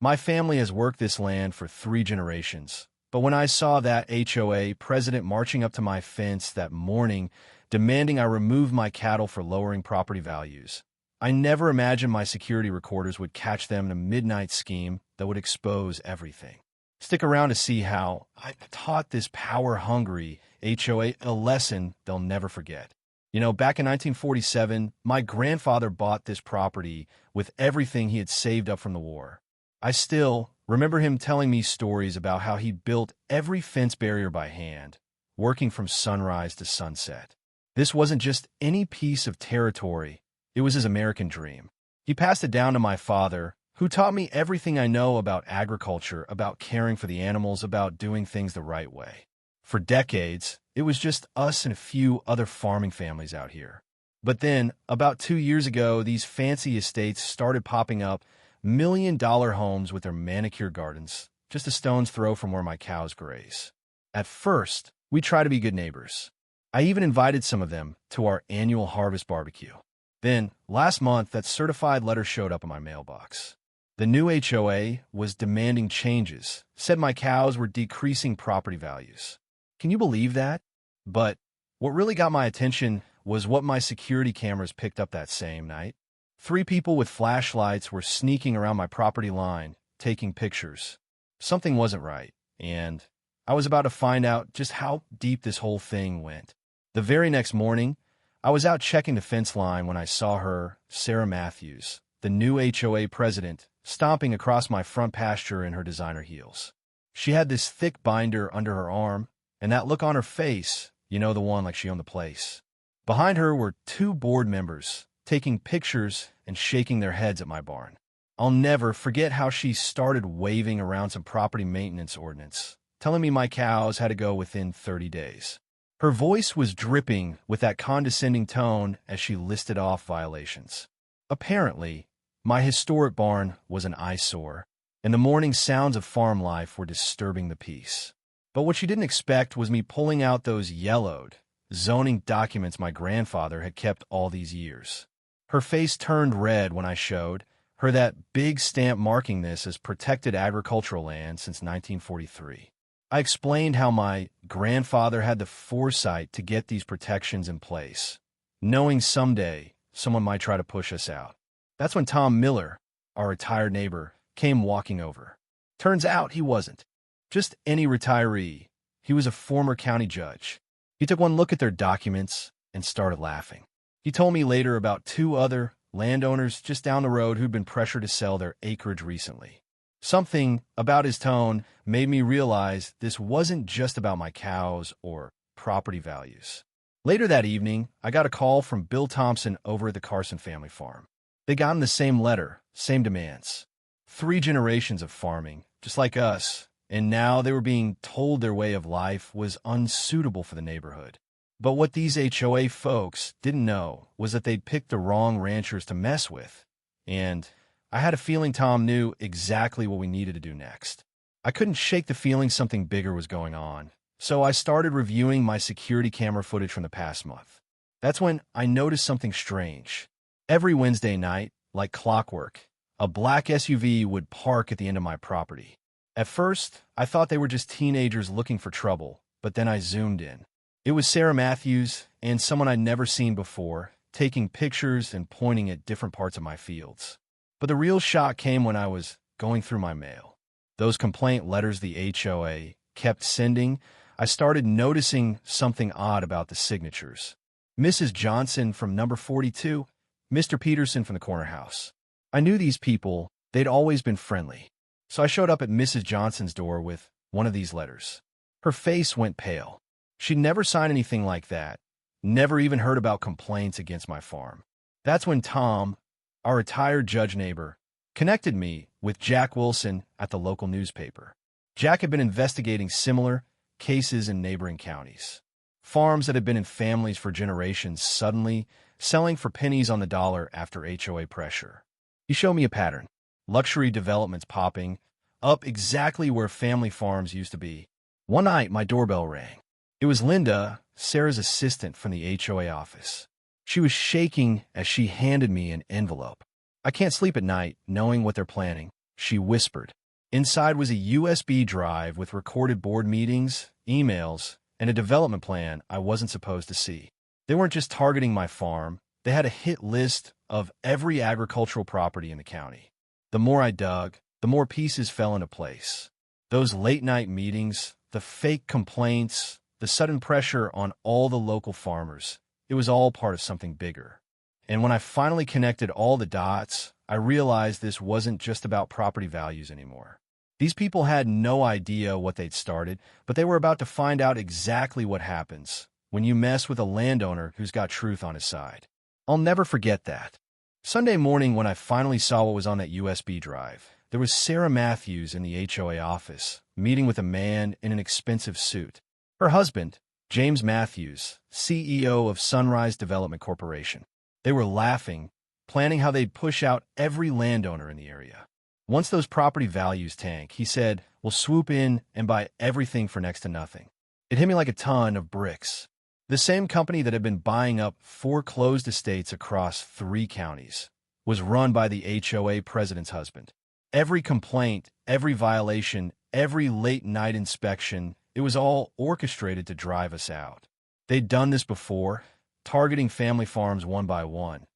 My family has worked this land for 3 generations, but when I saw that HOA president marching up to my fence that morning, demanding I remove my cattle for lowering property values, I never imagined my security recorders would catch them in a midnight scheme that would expose everything. Stick around to see how I taught this power-hungry HOA a lesson they'll never forget. Back in 1947, my grandfather bought this property with everything he had saved up from the war. I still remember him telling me stories about how he built every fence barrier by hand, working from sunrise to sunset. This wasn't just any piece of territory, it was his American dream. He passed it down to my father, who taught me everything I know about agriculture, about caring for the animals, about doing things the right way. For decades, it was just us and a few other farming families out here. But then, about 2 years ago, these fancy estates started popping up, million-dollar homes with their manicured gardens, just a stone's throw from where my cows graze. At first, we tried to be good neighbors. I even invited some of them to our annual harvest barbecue. Then, last month, that certified letter showed up in my mailbox. The new HOA was demanding changes, said my cows were decreasing property values. Can you believe that? But what really got my attention was what my security cameras picked up that same night. 3 people with flashlights were sneaking around my property line, taking pictures. Something wasn't right, and I was about to find out just how deep this whole thing went. The very next morning, I was out checking the fence line when I saw her, Sarah Matthews, the new HOA president, stomping across my front pasture in her designer heels. She had this thick binder under her arm, and that look on her face, the one like she owned the place. Behind her were 2 board members, taking pictures and shaking their heads at my barn. I'll never forget how she started waving around some property maintenance ordinance, telling me my cows had to go within 30 days. Her voice was dripping with that condescending tone as she listed off violations. Apparently, my historic barn was an eyesore, and the morning sounds of farm life were disturbing the peace. But what she didn't expect was me pulling out those yellowed, zoning documents my grandfather had kept all these years. Her face turned red when I showed her that big stamp marking this as protected agricultural land since 1943. I explained how my grandfather had the foresight to get these protections in place, knowing someday someone might try to push us out. That's when Tom Miller, our retired neighbor, came walking over. Turns out he wasn't just any retiree. He was a former county judge. He took one look at their documents and started laughing. He told me later about 2 other landowners just down the road who'd been pressured to sell their acreage recently. Something about his tone made me realize this wasn't just about my cows or property values. Later that evening, I got a call from Bill Thompson over at the Carson family farm. They got in the same letter, same demands. 3 generations of farming, just like us, and now they were being told their way of life was unsuitable for the neighborhood. But what these HOA folks didn't know was that they'd picked the wrong ranchers to mess with, and I had a feeling Tom knew exactly what we needed to do next. I couldn't shake the feeling something bigger was going on, so I started reviewing my security camera footage from the past month. That's when I noticed something strange. Every Wednesday night, like clockwork, a black SUV would park at the end of my property. At first, I thought they were just teenagers looking for trouble, but then I zoomed in. It was Sarah Matthews and someone I'd never seen before, taking pictures and pointing at different parts of my fields. But the real shock came when I was going through my mail. Those complaint letters the HOA kept sending, I started noticing something odd about the signatures. Mrs. Johnson from number 42, Mr. Peterson from the corner house. I knew these people, they'd always been friendly. So I showed up at Mrs. Johnson's door with one of these letters. Her face went pale. She'd never signed anything like that, never even heard about complaints against my farm. That's when Tom, our retired judge neighbor, connected me with Jack Wilson at the local newspaper. Jack had been investigating similar cases in neighboring counties. Farms that had been in families for generations suddenly selling for pennies on the dollar after HOA pressure. He showed me a pattern. Luxury developments popping up exactly where family farms used to be. One night, my doorbell rang. It was Linda, Sarah's assistant from the HOA office. She was shaking as she handed me an envelope. I can't sleep at night knowing what they're planning. she whispered. Inside was a USB drive with recorded board meetings, emails, and a development plan I wasn't supposed to see. They weren't just targeting my farm. They had a hit list of every agricultural property in the county. The more I dug, the more pieces fell into place. Those late-night meetings, the fake complaints, the sudden pressure on all the local farmers, it was all part of something bigger. And when I finally connected all the dots, I realized this wasn't just about property values anymore. These people had no idea what they'd started, but they were about to find out exactly what happens when you mess with a landowner who's got truth on his side. I'll never forget that. Sunday morning, when I finally saw what was on that USB drive, there was Sarah Matthews in the HOA office, meeting with a man in an expensive suit. Her husband, James Matthews, CEO of Sunrise Development Corporation. They were laughing, planning how they'd push out every landowner in the area. Once those property values tank, he said, we'll swoop in and buy everything for next to nothing. It hit me like a ton of bricks. The same company that had been buying up foreclosed estates across 3 counties was run by the HOA president's husband. Every complaint, every violation, every late-night inspection, it was all orchestrated to drive us out. They'd done this before, targeting family farms one by one,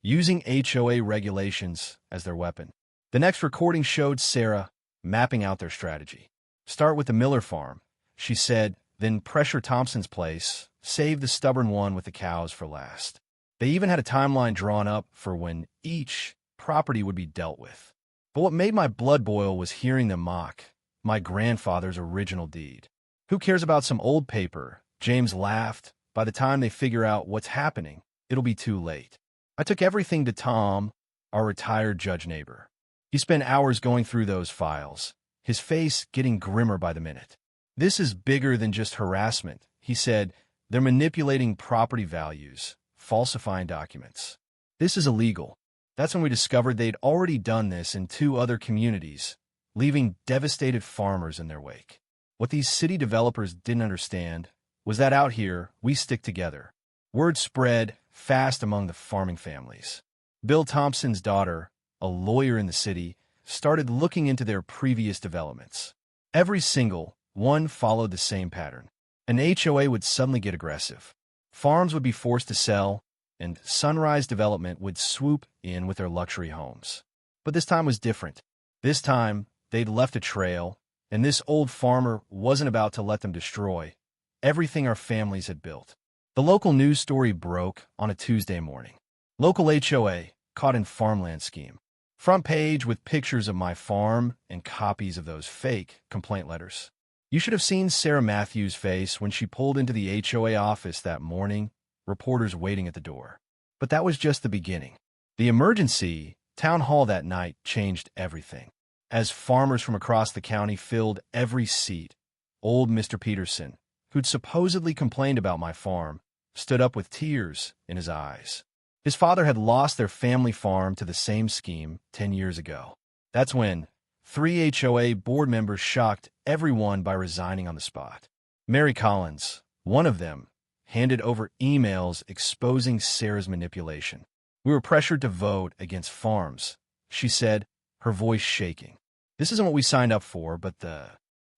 using HOA regulations as their weapon. The next recording showed Sarah mapping out their strategy. Start with the Miller farm, she said, then pressure Thompson's place, save the stubborn one with the cows for last. They even had a timeline drawn up for when each property would be dealt with. But what made my blood boil was hearing them mock my grandfather's original deed. Who cares about some old paper? James laughed. By the time they figure out what's happening, it'll be too late. I took everything to Tom, our retired judge neighbor. He spent hours going through those files, his face getting grimmer by the minute. This is bigger than just harassment, he said. They're manipulating property values, falsifying documents. This is illegal. That's when we discovered they'd already done this in 2 other communities, leaving devastated farmers in their wake. What these city developers didn't understand was that out here, we stick together. Word spread fast among the farming families. Bill Thompson's daughter, a lawyer in the city, started looking into their previous developments. Every single one followed the same pattern. An HOA would suddenly get aggressive. Farms would be forced to sell, and Sunrise Development would swoop in with their luxury homes. But this time was different. This time, they'd left a trail, and this old farmer wasn't about to let them destroy everything our families had built. The local news story broke on a Tuesday morning. Local HOA caught in farmland scheme. Front page with pictures of my farm and copies of those fake complaint letters. You should have seen Sarah Matthews' face when she pulled into the HOA office that morning, reporters waiting at the door. But that was just the beginning. The emergency town hall that night changed everything. As farmers from across the county filled every seat, old Mr. Peterson, who'd supposedly complained about my farm, stood up with tears in his eyes. His father had lost their family farm to the same scheme 10 years ago. That's when 3 HOA board members shocked everyone by resigning on the spot. Mary Collins, one of them, handed over emails exposing Sarah's manipulation. We were pressured to vote against farms, she said, her voice shaking. This isn't what we signed up for, but the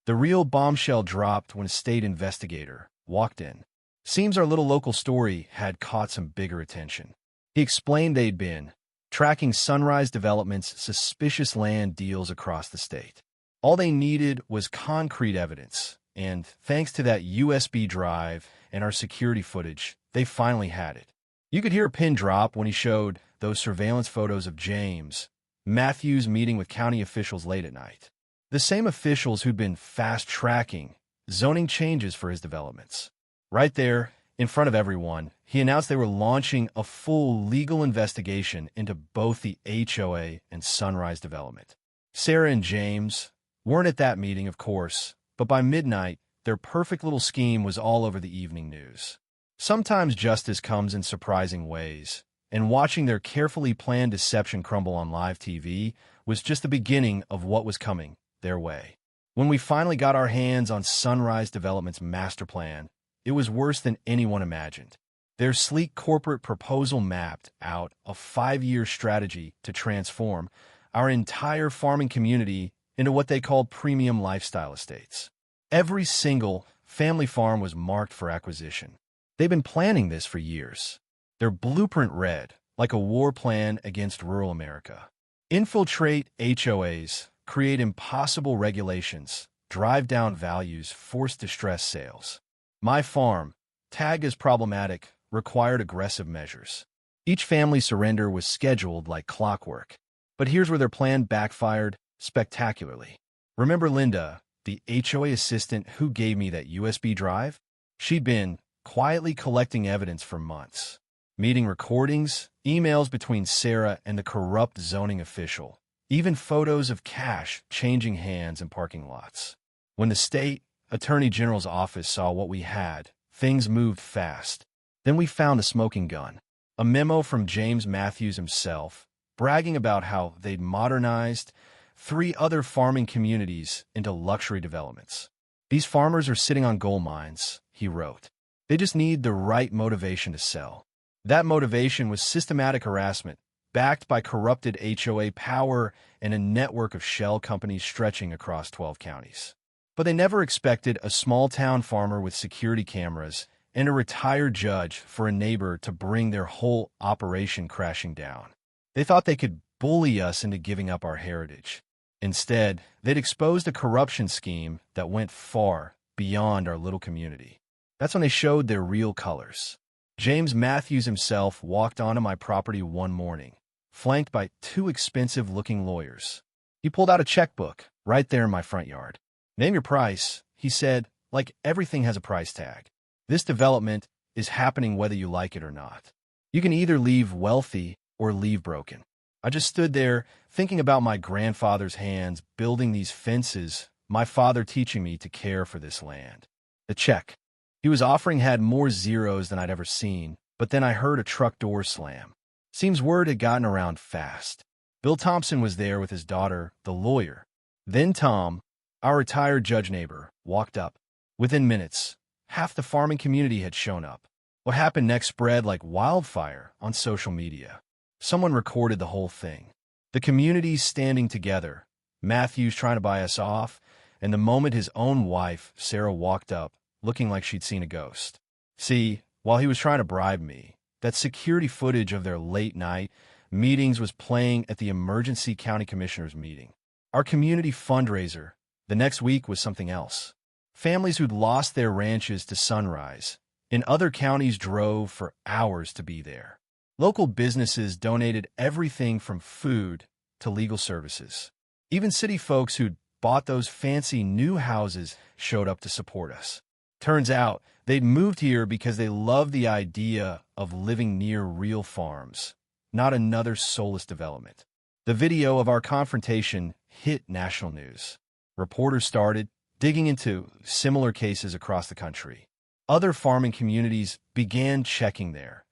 real bombshell dropped when a state investigator walked in. Seems our little local story had caught some bigger attention. He explained they'd been tracking Sunrise Development's suspicious land deals across the state. All they needed was concrete evidence, and thanks to that USB drive and our security footage, they finally had it. You could hear a pin drop when he showed those surveillance photos of James Matthews meeting with county officials late at night. The same officials who'd been fast-tracking zoning changes for his developments. Right there, in front of everyone, he announced they were launching a full legal investigation into both the HOA and Sunrise Development. Sarah and James weren't at that meeting, of course, but by midnight, their perfect little scheme was all over the evening news. Sometimes justice comes in surprising ways, and watching their carefully planned deception crumble on live TV was just the beginning of what was coming their way. When we finally got our hands on Sunrise Development's master plan, it was worse than anyone imagined. Their sleek corporate proposal mapped out a 5-year strategy to transform our entire farming community into what they called premium lifestyle estates. Every single family farm was marked for acquisition. They've been planning this for years. Their blueprint read like a war plan against rural America. Infiltrate HOAs, create impossible regulations, drive down values, force distressed sales. My farm, tagged as problematic, required aggressive measures. Each family surrender was scheduled like clockwork. But here's where their plan backfired spectacularly. Remember Linda, the HOA assistant who gave me that USB drive? She'd been quietly collecting evidence for months. Meeting recordings, emails between Sarah and the corrupt zoning official, even photos of cash changing hands in parking lots. When the state attorney general's office saw what we had, things moved fast. Then we found a smoking gun, a memo from James Matthews himself, bragging about how they'd modernized 3 other farming communities into luxury developments. These farmers are sitting on gold mines, he wrote. They just need the right motivation to sell. That motivation was systematic harassment, backed by corrupted HOA power and a network of shell companies stretching across 12 counties. But they never expected a small-town farmer with security cameras and a retired judge for a neighbor to bring their whole operation crashing down. They thought they could bully us into giving up our heritage. Instead, they'd exposed a corruption scheme that went far beyond our little community. That's when they showed their real colors. James Matthews himself walked onto my property one morning, flanked by 2 expensive-looking lawyers. He pulled out a checkbook right there in my front yard. "Name your price," he said, like everything has a price tag. "This development is happening whether you like it or not. You can either leave wealthy or leave broken." I just stood there thinking about my grandfather's hands building these fences, my father teaching me to care for this land. The check he was offering had more zeros than I'd ever seen, but then I heard a truck door slam. Seems word had gotten around fast. Bill Thompson was there with his daughter, the lawyer. Then Tom, our retired judge neighbor, walked up. Within minutes, half the farming community had shown up. What happened next spread like wildfire on social media. Someone recorded the whole thing. The community standing together, Matthews trying to buy us off, and the moment his own wife, Sarah, walked up, looking like she'd seen a ghost. See, while he was trying to bribe me, that security footage of their late-night meetings was playing at the emergency county commissioners meeting. Our community fundraiser the next week was something else. Families who'd lost their ranches to Sunrise in other counties drove for hours to be there. Local businesses donated everything from food to legal services. Even city folks who'd bought those fancy new houses showed up to support us. Turns out they'd moved here because they loved the idea of living near real farms, not another soulless development. The video of our confrontation hit national news. Reporters started digging into similar cases across the country. Other farming communities began checking their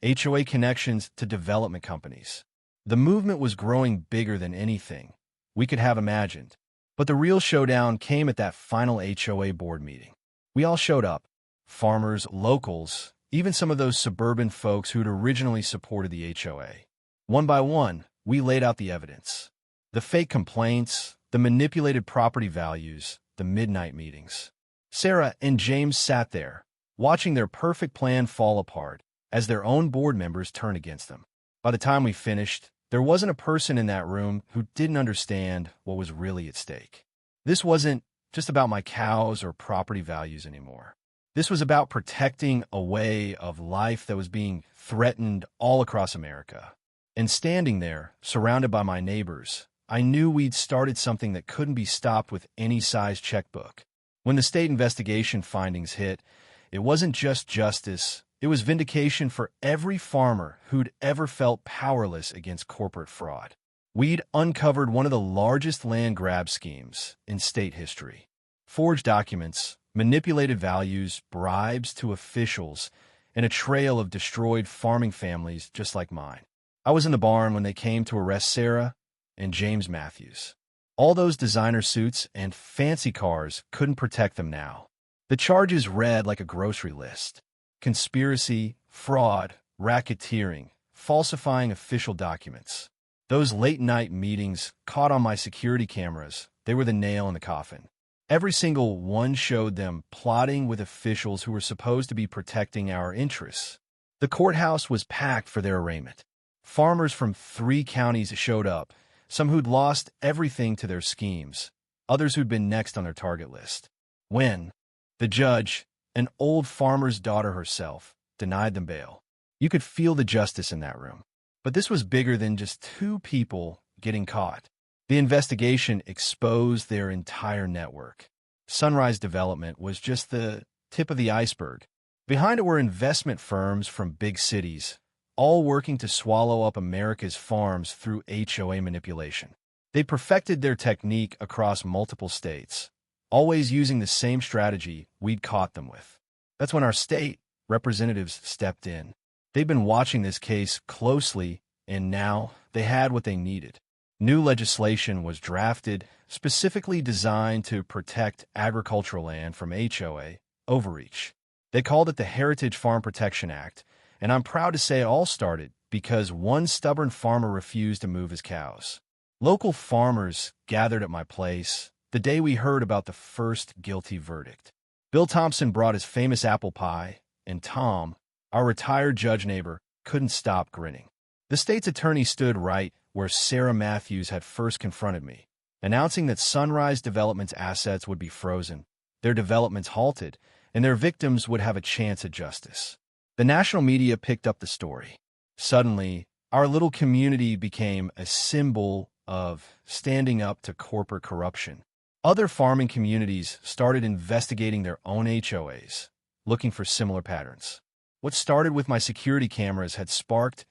HOA connections to development companies. The movement was growing bigger than anything we could have imagined. But the real showdown came at that final HOA board meeting. We all showed up. Farmers, locals, even some of those suburban folks who'd originally supported the HOA. One by one, we laid out the evidence. The fake complaints, the manipulated property values, the midnight meetings. Sarah and James sat there, watching their perfect plan fall apart as their own board members turned against them. By the time we finished, there wasn't a person in that room who didn't understand what was really at stake. This wasn't just about my cows or property values anymore. This was about protecting a way of life that was being threatened all across America. And standing there, surrounded by my neighbors, I knew we'd started something that couldn't be stopped with any size checkbook. When the state investigation findings hit, it wasn't just justice, it was vindication for every farmer who'd ever felt powerless against corporate fraud. We'd uncovered one of the largest land grab schemes in state history. Forged documents, manipulated values, bribes to officials, and a trail of destroyed farming families just like mine. I was in the barn when they came to arrest Sarah and James Matthews. All those designer suits and fancy cars couldn't protect them now. The charges read like a grocery list. Conspiracy, fraud, racketeering, falsifying official documents. Those late-night meetings caught on my security cameras. They were the nail in the coffin. Every single one showed them plotting with officials who were supposed to be protecting our interests. The courthouse was packed for their arraignment. Farmers from 3 counties showed up, some who'd lost everything to their schemes, others who'd been next on their target list. When the judge, an old farmer's daughter herself, denied them bail, you could feel the justice in that room. But this was bigger than just 2 people getting caught. The investigation exposed their entire network. Sunrise Development was just the tip of the iceberg. Behind it were investment firms from big cities, all working to swallow up America's farms through HOA manipulation. They perfected their technique across multiple states, always using the same strategy we'd caught them with. That's when our state representatives stepped in. They'd been watching this case closely, and now they had what they needed. New legislation was drafted specifically designed to protect agricultural land from HOA overreach. They called it the Heritage Farm Protection Act, and I'm proud to say it all started because one stubborn farmer refused to move his cows. Local farmers gathered at my place the day we heard about the first guilty verdict. Bill Thompson brought his famous apple pie, and Tom, our retired judge neighbor, couldn't stop grinning. The state's attorney stood right where Sarah Matthews had first confronted me, announcing that Sunrise Development's assets would be frozen, their developments halted, and their victims would have a chance at justice. The national media picked up the story. Suddenly, our little community became a symbol of standing up to corporate corruption. Other farming communities started investigating their own HOAs, looking for similar patterns. What started with my security cameras had sparked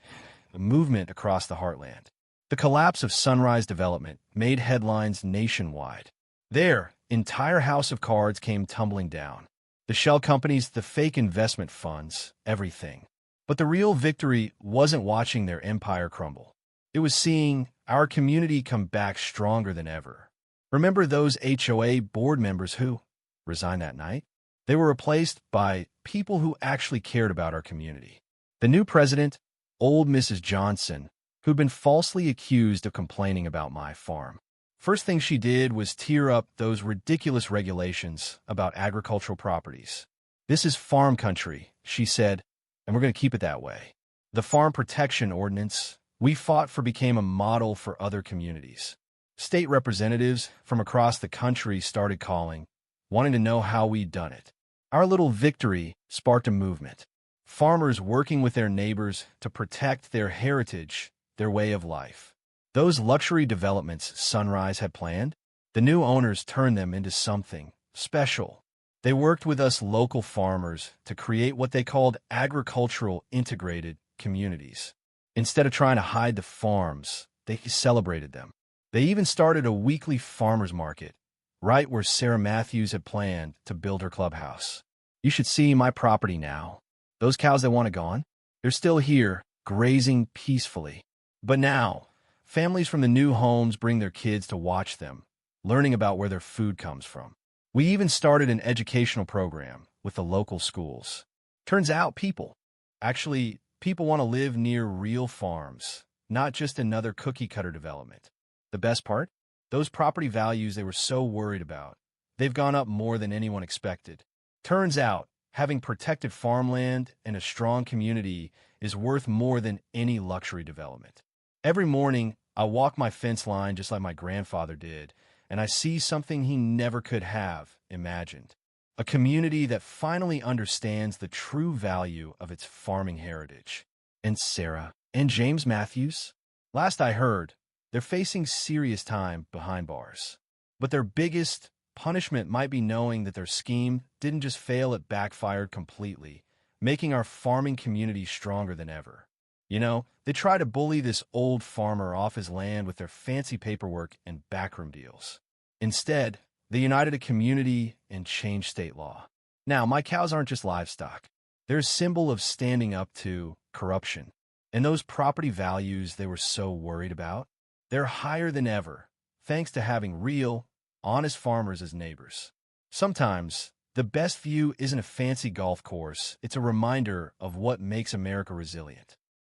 a movement across the heartland. The collapse of Sunrise Development made headlines nationwide. Their entire house of cards came tumbling down. The shell companies, the fake investment funds, everything. But the real victory wasn't watching their empire crumble. It was seeing our community come back stronger than ever. Remember those HOA board members who resigned that night? They were replaced by people who actually cared about our community. The new president, old Mrs. Johnson, who'd been falsely accused of complaining about my farm. First thing she did was tear up those ridiculous regulations about agricultural properties. This is farm country, she said, and we're going to keep it that way. The Farm Protection Ordinance we fought for became a model for other communities. State representatives from across the country started calling, wanting to know how we'd done it. Our little victory sparked a movement. Farmers working with their neighbors to protect their heritage, their way of life. Those luxury developments Sunrise had planned, the new owners turned them into something special. They worked with us local farmers to create what they called agricultural integrated communities. Instead of trying to hide the farms, they celebrated them. They even started a weekly farmers market, right where Sarah Matthews had planned to build her clubhouse. You should see my property now. Those cows that want it gone, they're still here, grazing peacefully. But now, families from the new homes bring their kids to watch them, learning about where their food comes from. We even started an educational program with the local schools. Turns out people want to live near real farms, not just another cookie-cutter development. The best part? Those property values they were so worried about, they've gone up more than anyone expected. Turns out, having protected farmland and a strong community is worth more than any luxury development. Every morning, I walk my fence line just like my grandfather did, and I see something he never could have imagined. A community that finally understands the true value of its farming heritage. And Sarah and James Matthews, last I heard, they're facing serious time behind bars. But their biggest punishment might be knowing that their scheme didn't just fail, it backfired completely, making our farming community stronger than ever. You know, they try to bully this old farmer off his land with their fancy paperwork and backroom deals. Instead, they united a community and changed state law. Now, my cows aren't just livestock. They're a symbol of standing up to corruption. And those property values they were so worried about, they're higher than ever, thanks to having real, honest farmers as neighbors. Sometimes, the best view isn't a fancy golf course, it's a reminder of what makes America resilient.